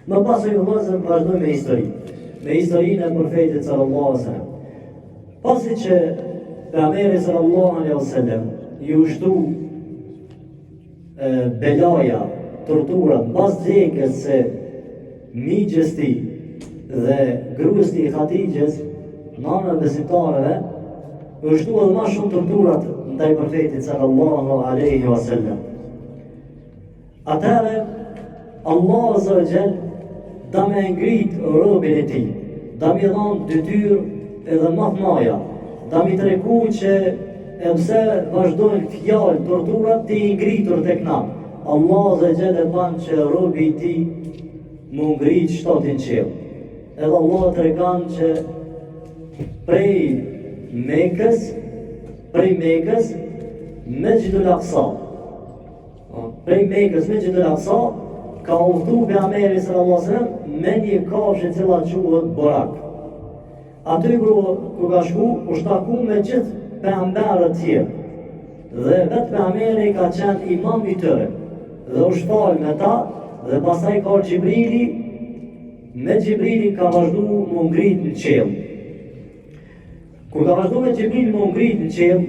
Më pas i vëllezër vazhdoj me historinë e profetit sallallahu alaihi wasallam. Pasi që pejgamberi sallallahu alaihi wasallam ju shtu belaja, torturat, mbas vdekjes së miqës tij dhe gruas tij Hatixhes, nëna e besimtarëve, u shtu edhe më shumë torturat ndaj profetit sallallahu alaihi wasallam. Atëherë Allah azza wa jall da me ngrit robën e tij, da me dhënë detyrë edhe më të mëdha, da me tregu që e pse vazhdojnë fjalë torturat të ngritur tek na. Allah azza wa jall e ban që robi i tij mu ngrit shtatin qiell. Edhe Allah tregon që prej Mekës Mesjidul Aqsa. Prej Mekës Mesjidul Aqsa ka udhëtu pejgamberi sallallahu alaihi wasallam me një kafshë e cila quhet Borak. Aty kur ka shku, u shtaku me gjithë pejgamberët e tjerë. Dhe vetë pejgamberi ka qenë imam i tyre. Dhe u shfal me ta dhe pastaj ka Xhibrili, me Xhibrilin ka vazhdu më ngrit në qiell. Kur ka vazhdu me Xhibril më ngrit në qiell,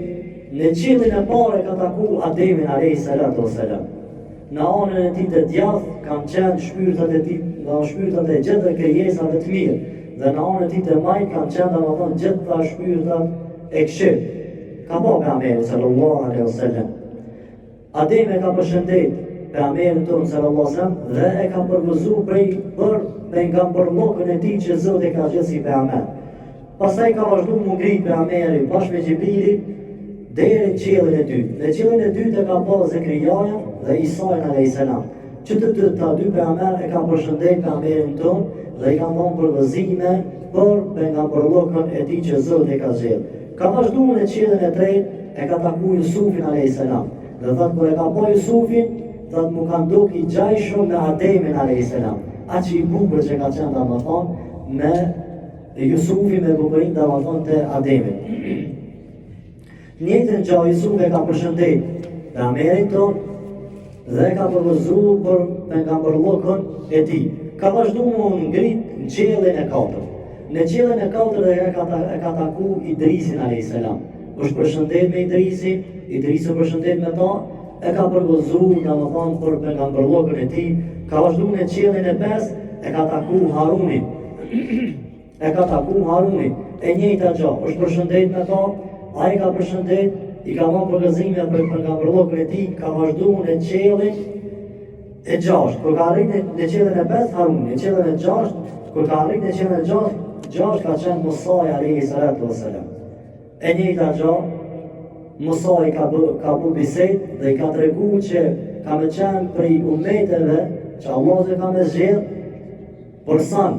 në qiellin e parë ka taku Ademin alayhi salatu wassalam. Në anën e tij të djathtë kanë qenë shpyrtat e tij, nga shpyrtat e gjithë krijesave të mirë, dhe në anën e tij të majtë kanë qenë domethënë gjitha shpyrtat e këqij. Ka pa pejgamberi sallallahu alaihi wasallam. Ademi ka përshëndet pejgamberin tonë sallallahu alaihi wasallam dhe e ka përgëzuar për pejgamberllokën e tij që Zoti ka gjithë si pejgamber. Pastaj ka vazhduar më ngrit pejgamberi bashkë me Xhibrilin deri në qiellin e dytë. Në qiellin e dytë ka pa Zekrijaja dhe Isain alayhis salam. Që të dy pejgamber e kanë përshëndet pejgamberin tonë dhe i kanë dhënë përgëzime për pejgamberllokën e tij që Zoti ka zgjedhur. Ka vazhduar në qiellin e tretë e ka takuar Jusufin alayhis salam. Dhe thotë kur e ka pa Jusufin, thotë mu kanë duk i gjajshëm me Ademin alayhis salam. Aq i bukur që ka qenë domethënë me Jusufi me bukurin domethënë te Ademi. Njëtën që Jusufi e ka përshëndet pejgamberin tonë dhe ka përgëzuar për pejgamberllokën e tij. Ka vazhduar më ngrit në qiellin e katërt. Në qiellin e katërt e ka taku Idrisin alayhis salam. Është përshëndet me Idrisin, Idrisi përshëndet me ta, e ka përgëzuar domethënë për pejgamberllokën e tij. Ka vazhduar në qiellin e pestë, e ka taku Harunin. E njëjta gjë, është përshëndet me ta, ai ka përshëndet, i ka dhënë përgëzime për pejgamberllokën e tij, ka vazhduar në qiellin e gjashtë. Kur ka arritur në qiellin e pestë Harun, në qiellin e gjashtë, kur ka arritur në qiellin e gjashtë ka qenë Musa alayhi salatu wassalam. E njëjta gjë, Musa i ka bu bisedë dhe i ka treguar që ka me qenë prej umeteve që Allah e ka me zgjedhë për san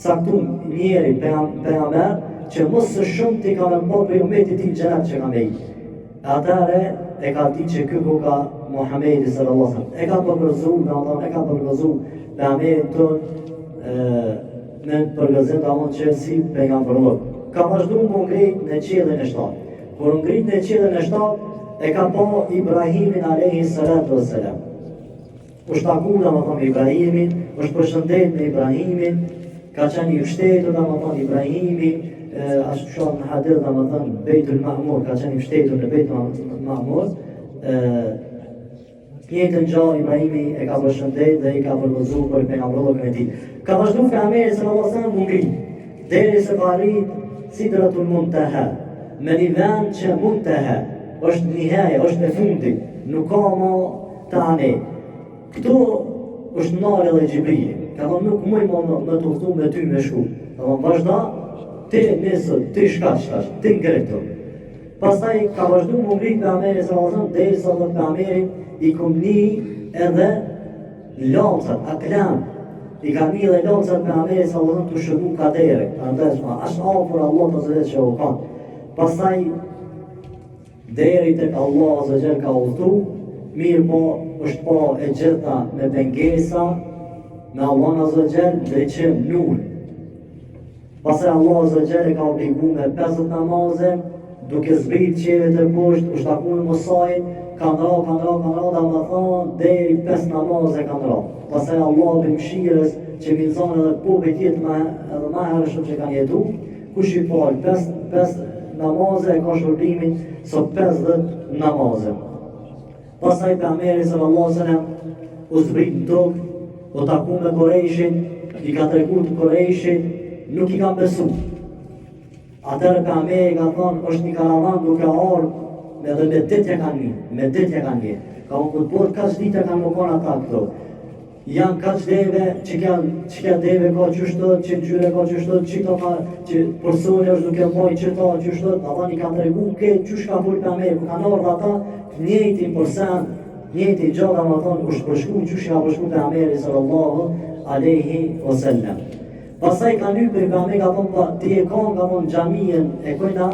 caktum njeri pejgamber që mos së shumë ti ka me mbo për umetit ti gjenet që ka me i. Atëre e ka di që këku ka Muhammedi sallallahu alaihi wasallam. E ka përgëzu pejgamberin tonë me përgëzim domethënë që si pejgamberllok. Ka vazhduar më ngrit në qiellin e shtatë. Kur ngrit në qiellin e shtatë, e ka pa Ibrahimin alayhi salatu wassalam. Është takuar domethënë Ibrahimin, është përshëndet me Ibrahimin, ka qenë i shtetur domethënë Ibrahimi, ashtu shoh në hadith domethënë Beitul Ma'mur, ka qenë i shtetur në Beitul Ma'mur. Njëtën gjë Ibrahimi e ka përshëndet dhe i ka përgëzuar për pejgamberllokën e tij. Ka vazhduar pejgamberi sallallahu alaihi wasallam ngrit derisa ka arrit Sidratul Muntaha, me një vend që Muntaha është nihaja, është e fundit, nuk ka më tani. Këtu është nare dhe Xhibrili. Ka thonë nuk muj më të udhëtu me ty me shku. Ka thonë vazhda, ti nesër, ti shkash, ti ngretur. Pastaj ka vazhdu më ngrit pejgamberi sallallahu alaihi wasallam derisa të pejgamberin i kumni edhe lomcat, aklam. I ka mi dhe lomcat pejgamberi sallallahu alaihi wasallam të shëgu kadere. Andeshma, ashtë afër Allah të zëvet që u kanë. Pastaj deri tek Allah azza jall ka udhëtu, mirë po është po e gjitha me pengesa, me Allah azza jall ndriçim nur. Pastaj Allah azza jall e ka obliguar me 50 namaze, duke zbrit qeve të poshtë, është takuar Musajin, kanë ra, dhe më thonë, deri 5 namaze kanë ra. Pastaj Allah për mëshirës që mi zonë edhe popit jetë edhe ma herëshëm që kanë jetu, kush i falë 5 namaze e ka shërbimin së 50 namaze. Pastaj pejgamberi sallallahu alaihi wasallam u zbrit në tokë, u taku me Kurejshin, i ka tregu të Kurejshin, nuk i kanë besu. Atëherë pejgamberi ka thonë, është një karavan duke ardhur, edhe me ditje kanë një. Ka unë këtë bërë, kaq dite kanë më konë ata këto. Janë kaq deve, që deve ka qështot, që gjyre ka qështot, që personi është duke moj qëta qështot, ata një kanë tregu, këtë qësh ka full pejgamberi, ku kanë ardhur ata, njëjtin përsen, njëjtin gjada më thonë, është përshku, qësh ka përshku pejgamberi sallallahu alaihi wasallam. Pastaj kanë lypë pejgamberi ka thonë, ti e kanë ka thonë xhamien e kojna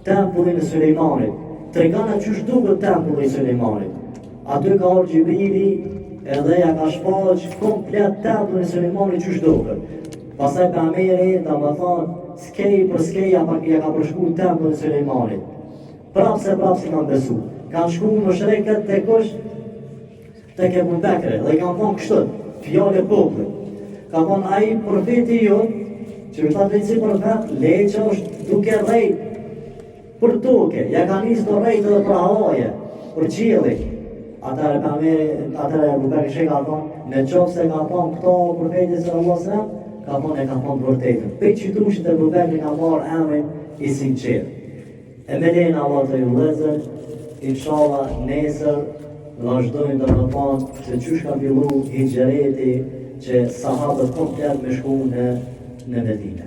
tempullin e Sulejmanit. Tregana qësh duket tempulli i Sulejmanit. Aty ka ardhur Gjibrili edhe ja ka shpallë komplet tempullin e Sulejmanit qësh duket. Pastaj pejgamberi domethënë skej për skej ja ka përshku tempullin e Sulejmanit. Prapë si kanë besu. Kanë shku mushrikët te kush? Tek Ebu Bekri dhe kanë thonë kështu, fjalë e popullit. Ka thonë ai profeti jonë, që ta drejtësi për vetë, leje që është duke rrejt për toke, ja ka nisë të rrejt edhe për havaje, për qielli. Atëherë Ebu Bekri ka thonë, në qoftë se ka thonë këto profeti sallallahu alaihi wasallam, ka thonë e ka thonë të vërtetën. Pe qytushit Ebu Bekri ka marrë emrin i sinqert. E me lejnë Allah të ju lezër, inshallah nesër vazhdojnë dhe më thonë se qysh ka fillu hijgjereti që sahabët komplet me shku në Medinë.